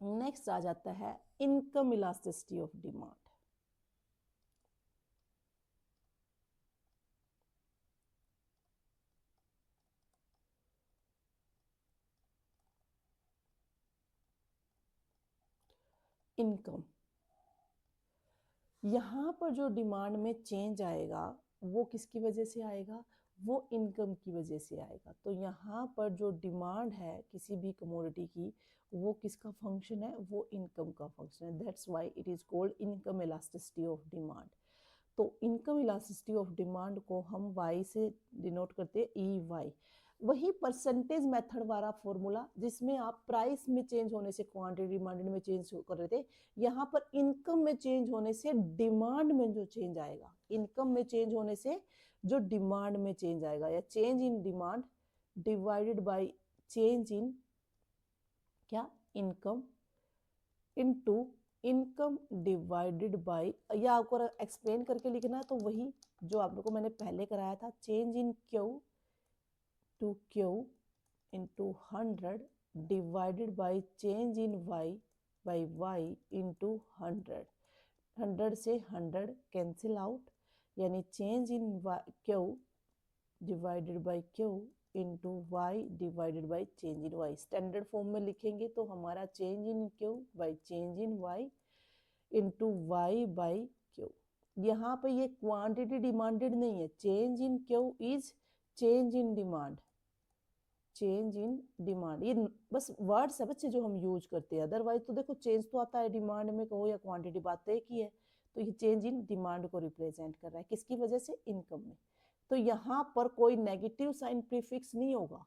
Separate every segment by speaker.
Speaker 1: Next आ जाता है income elasticity of demand. Income, यहाँ पर जो डिमांड में चेंज आएगा वो किसकी वजह से आएगा, वो इनकम की वजह से आएगा। तो यहाँ पर जो डिमांड है किसी भी कमोडिटी की, वो किसका फंक्शन है, वो इनकम का फंक्शन है। That's why it is called income elasticity of demand. तो इनकम इलास्टिसिटी ऑफ डिमांड को हम वाई से डिनोट करते हैं, ई वाई। वही परसेंटेज मेथड वाला फॉर्मूला जिसमें आप प्राइस में चेंज होने से क्वांटिटी डिमांड में चेंज कर रहे थे, यहाँ पर इनकम में चेंज होने से डिमांड में जो चेंज आएगा, इनकम में चेंज होने से जो डिमांड में चेंज आएगा, या change in demand divided by change in क्या, income, into income divided by, या आपको एक्सप्लेन करके लिखना है तो वही जो आप लोग को मैंने पहले कराया था, change in Q to Q into 100 divided by change in Y by Y into 100। 100 से 100 कैंसिल आउट, यानी change in Q divided by Q into Y divided by change in Y. Standard form में लिखेंगे तो हमारा change in Q by change in Y into Y by Q. यहाँ पे ये quantity demanded नहीं है, change in Q is change in demand, change in demand, ये बस वर्ड्स है बच्चे जो हम यूज करते हैं। अदरवाइज तो देखो चेंज तो आता है डिमांड में, कहो या क्वांटिटी, बात एक ही है। तो ये चेंज इन डिमांड को रिप्रेजेंट कर रहा है, किसकी वजह से, इनकम में। तो यहाँ पर कोई नेगेटिव साइन प्रीफिक्स नहीं होगा।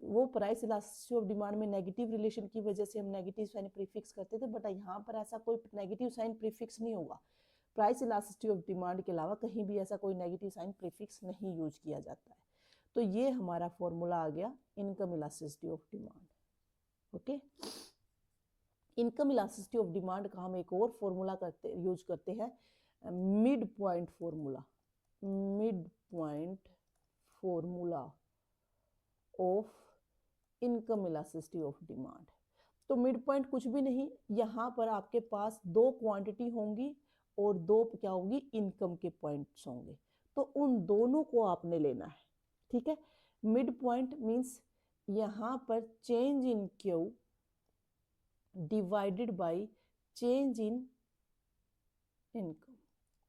Speaker 1: वो प्राइस इलास्टिसिटी ऑफ डिमांड में नेगेटिव रिलेशन की वजह से हम नेगेटिव साइन प्रीफिक्स करते थे, बट यहाँ पर ऐसा कोई नेगेटिव साइन प्रीफिक्स नहीं होगा। प्राइस इलास्टिसिटी ऑफ डिमांड के अलावा कहीं भी ऐसा कोई नेगेटिव साइन प्रीफिक्स नहीं यूज किया जाता है। तो ये हमारा फॉर्मूला आ गया income elasticity of demand. Okay, income elasticity of demand का हम एक और फॉर्मूला यूज करते हैं, mid point formula. Mid point formula of income elasticity of demand. तो मिड पॉइंट कुछ भी नहीं, यहाँ पर आपके पास दो क्वांटिटी होंगी और दो क्या होंगी, इनकम के पॉइंट्स होंगे। तो उन दोनों को आपने लेना है, ठीक है। मिड पॉइंट मीन्स यहाँ पर change in Q divided by change in income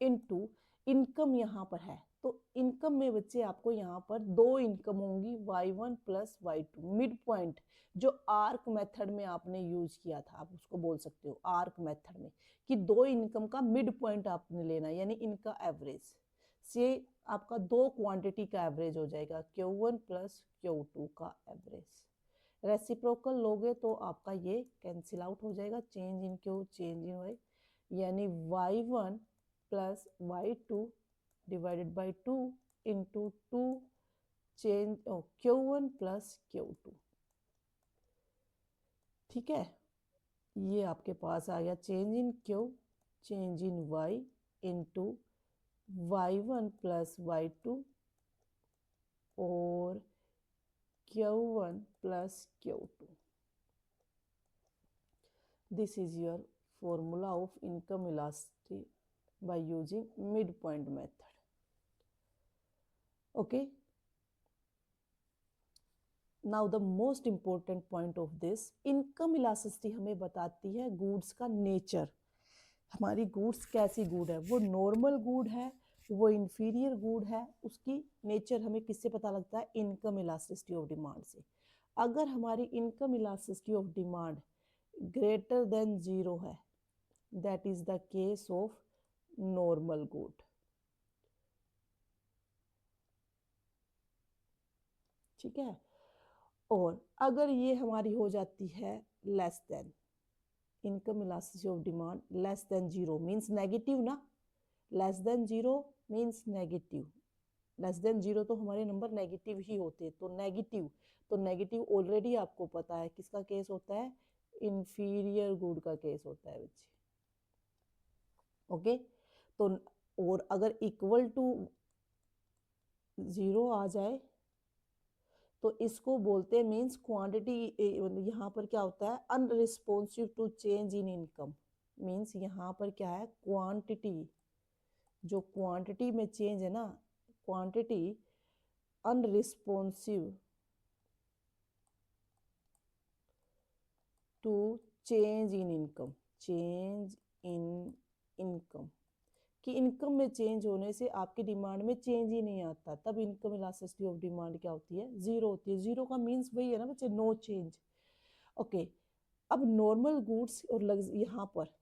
Speaker 1: into income यहाँ पर है, तो इनकम में बच्चे आपको यहाँ पर दो इनकम होंगी, y1 plus y2। Mid point जो आर्क मेथड में आपने यूज किया था, आप उसको बोल सकते हो आर्क मेथड में, कि दो इनकम का मिड पॉइंट आपने लेना, यानी इनका एवरेज से आपका दो क्वांटिटी का एवरेज हो जाएगा, Q1 प्लस Q2 का एवरेज। रेसिप्रोकल लोगे तो आपका ये कैंसिल आउट हो जाएगा, change in Q change in Y, यानी y1 plus y2 divided by 2 into 2 change Q1 plus Q2। ठीक है, ये आपके पास आ गया change in Q change in y into y1 plus y2 और Q1 plus Q2। This is your formula of income elasticity by using midpoint method. Okay, now the most important point of this, income elasticity हमें बताती है goods का nature. हमारी goods कैसी good है, वो normal good है, वो इंफीरियर गुड है, उसकी नेचर हमें किससे पता लगता है, इनकम इलास्टिसिटी ऑफ डिमांड से। अगर हमारी income elasticity of demand greater than 0 है, that is the case of normal good. ठीक है, और अगर ये हमारी हो जाती है less than, income elasticity of demand less than 0 means negative ना, less than 0 means negative, less than 0 तो हमारे नंबर नेगेटिव ही होते, तो नेगेटिव, तो नेगेटिव ऑलरेडी आपको पता है किसका केस होता है, इंफीरियर गुड का केस होता है बच्चे। ओके, तो और अगर इक्वल टू 0 आ जाए तो इसको बोलते हैं मीन्स क्वांटिटी। यहाँ पर क्या होता है, unresponsive to change in income. Means यहाँ पर क्या है, क्वांटिटी, जो क्वांटिटी में चेंज है ना, quantity unresponsive to change in income, change in income, कि इनकम में चेंज होने से आपकी डिमांड में चेंज ही नहीं आता, तब इनकम इलास्टिसिटी ऑफ डिमांड क्या होती है, जीरो होती है। जीरो का मीन्स वही है ना बच्चे, नो चेंज। ओके, अब नॉर्मल गुड्स और यहाँ पर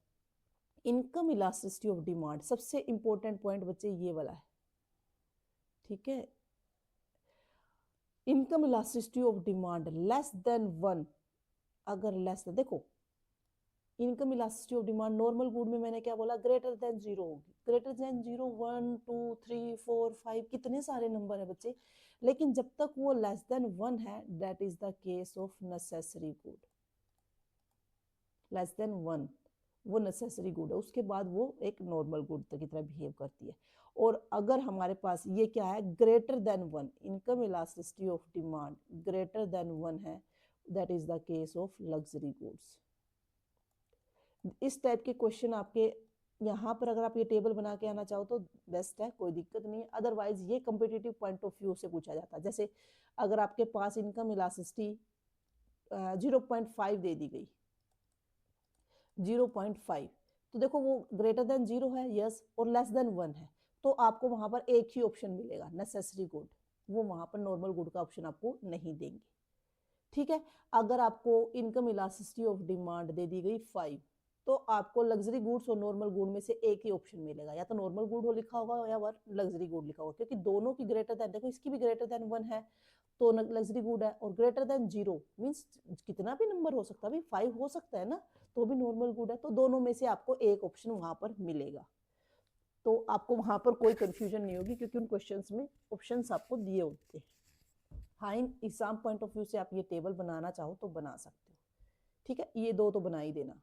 Speaker 1: इनकम इलास्टिसिटी ऑफ डिमांड, सबसे इंपॉर्टेंट पॉइंट बच्चे ये वाला है, ठीक है। Income elasticity of demand less then 1, अगर लेस, देखो income elasticity of demand normal good में मैंने क्या बोला, ग्रेटर देन जीरो होगी। ग्रेटर देन जीरो 1 2 3 4 5 कितने सारे नंबर है बच्चे, लेकिन जब तक वो लेस देन 1 है, that is the case of necessary good. Less than 1 वो नेसेसरी गुड है, उसके बाद वो एक नॉर्मल गुड की तरह बिहेव करती है। और अगर हमारे पास ये क्या है, greater than 1, income elasticity of demand greater then 1 है, that is the case of luxury goods. इस टाइप के क्वेश्चन आपके यहाँ पर अगर आप ये टेबल बना के आना चाहो तो बेस्ट है, कोई दिक्कत नहीं है। अदरवाइज ये कम्पिटिटिव पॉइंट ऑफ व्यू से पूछा जाता है। जैसे अगर आपके पास इनकम इलास्टिसिटी 0.5 दे दी गई, 0.5, तो देखो वो ग्रेटर देन जीरो है, यस, और लेस देन 1 है, तो आपको वहां पर एक ही ऑप्शन मिलेगा, नेसेसरी गुड। वो वहां पर नॉर्मल गुड का ऑप्शन आपको नहीं देंगे, ठीक है। अगर आपको इनकम इलास्टिसिटी ऑफ डिमांड दे दी गई 5, तो आपको लग्जरी गुड्स और नॉर्मल गुड में से एक ही ऑप्शन मिलेगा, या तो नॉर्मल गुड हो लिखा होगा या लग्जरी गुड लिखा होगा, क्योंकि दोनों की ग्रेटर देन, देखो इसकी भी ग्रेटर देन 1 है तो लग्जरी गुड है, और ग्रेटर देन जीरो मीन्स कितना भी नंबर हो सकता है, अभी 5 हो सकता है ना, तो भी नॉर्मल गुड है, तो दोनों में से आपको एक ऑप्शन वहां पर मिलेगा। तो आपको वहां पर कोई कंफ्यूजन नहीं होगी, क्योंकि उन क्वेश्चंस में ऑप्शंस आपको दिए होते हैं। हाँ, in exam point of view से आप ये टेबल बनाना चाहो तो बना सकते हो, ठीक है। ये दो तो बना ही देना।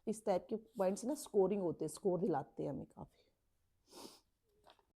Speaker 1: इस टाइप के पॉइंट्स ना स्कोरिंग होते हैं, स्कोर दिलाते हैं हमें काफी।